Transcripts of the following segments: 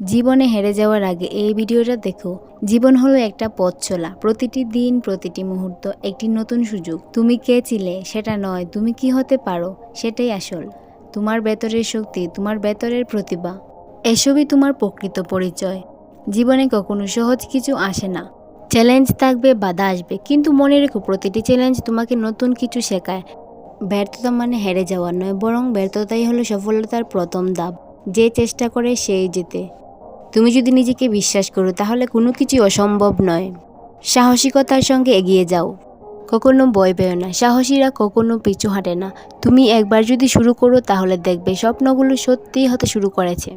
জীবনে হেরে যাওয়ার আগে এই ভিডিওটা দেখো। জীবন হলো একটা পথ চলা, প্রতিটি দিন প্রতিটি মুহূর্ত একটি নতুন সুযোগ। তুমি কে ছিলে সেটা নয়, তুমি কি হতে পারো সেটাই আসল। তোমার ভেতরের শক্তি, তোমার ভেতরের প্রতিভা, এসবই তোমার প্রকৃত পরিচয়। জীবনে কখনো সহজ কিছু আসে না, চ্যালেঞ্জ থাকবে, বাধা আসবে, কিন্তু মনে রেখো প্রতিটি চ্যালেঞ্জ তোমাকে নতুন কিছু শেখায়। ব্যর্থতা মানে হেরে যাওয়া নয়, বরং ব্যর্থতাই হলো সফলতার প্রথম ধাপ। যে চেষ্টা করে সেই জেতে। তুমি যদি নিজেকে বিশ্বাস করো তাহলে কোনো কিছুই অসম্ভব নয়। সাহসিকতার সঙ্গে এগিয়ে যাও, কখনো ভয় পেও না, সাহসীরা কখনো পিছু হাঁটে না। তুমি একবার যদি শুরু করো তাহলে দেখবে স্বপ্নগুলো সত্যিই হতে শুরু করেছে।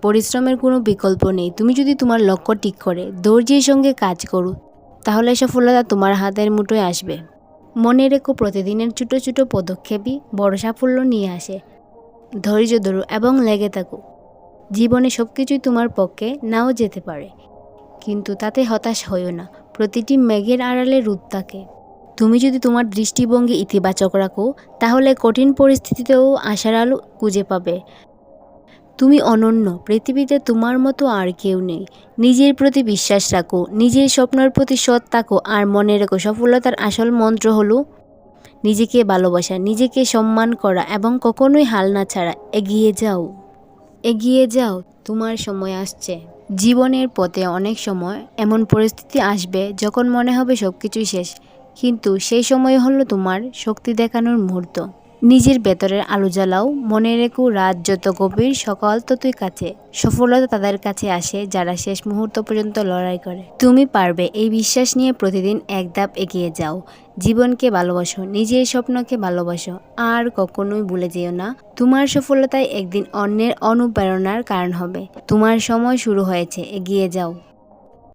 পরিশ্রমের কোনো বিকল্প নেই। তুমি যদি তোমার লক্ষ্য ঠিক করে ধৈর্যের সঙ্গে কাজ করো তাহলে সফলতা তোমার হাতের মুঠোয় আসবে। মনে রেখো প্রতিদিনের ছোট ছোট পদক্ষেপই বড় সাফল্য নিয়ে আসে। ধৈর্য ধরো এবং লেগে থাকো। জীবনে সব কিছুই তোমার পক্ষে নাও যেতে পারে, কিন্তু তাতে হতাশ হইও না। প্রতিটি মেঘের আড়ালে রোদ থাকে। তুমি যদি তোমার দৃষ্টিভঙ্গি ইতিবাচক রাখো তাহলে কঠিন পরিস্থিতিতেও আশার আলো খুঁজে পাবে। তুমি অনন্য, পৃথিবীতে তোমার মতো আর কেউ নেই। নিজের প্রতি বিশ্বাস রাখো, নিজের স্বপ্নের প্রতি সৎ থাকো, আর মনে রেখো সফলতার আসল মন্ত্র হলো নিজেকে ভালোবাসা, নিজেকে সম্মান করা এবং কখনোই হাল না ছাড়া এগিয়ে যাও। এগিয়ে যাও, তোমার সময় আসছে। জীবনের পথে অনেক সময় এমন পরিস্থিতি আসবে যখন মনে হবে সব কিছুই শেষ, কিন্তু সেই সময় হলো তোমার শক্তি দেখানোর মুহূর্ত। নিজের ভেতরের আলো জ্বালাও, মনে রেখো রাত যত গভীর সকাল ততই কাছে। সফলতা তাদের কাছে আসে যারা শেষ মুহূর্ত পর্যন্ত লড়াই করে। তুমি পারবে, এই বিশ্বাস নিয়ে প্রতিদিন এক ধাপ এগিয়ে যাও। জীবনকে ভালোবাসো, নিজের স্বপ্নকে ভালোবাসো, আর কখনোই ভুলে যেও না তোমার সফলতায় একদিন অন্যের অনুপ্রেরণার কারণ হবে। তোমার সময় শুরু হয়েছে, এগিয়ে যাও।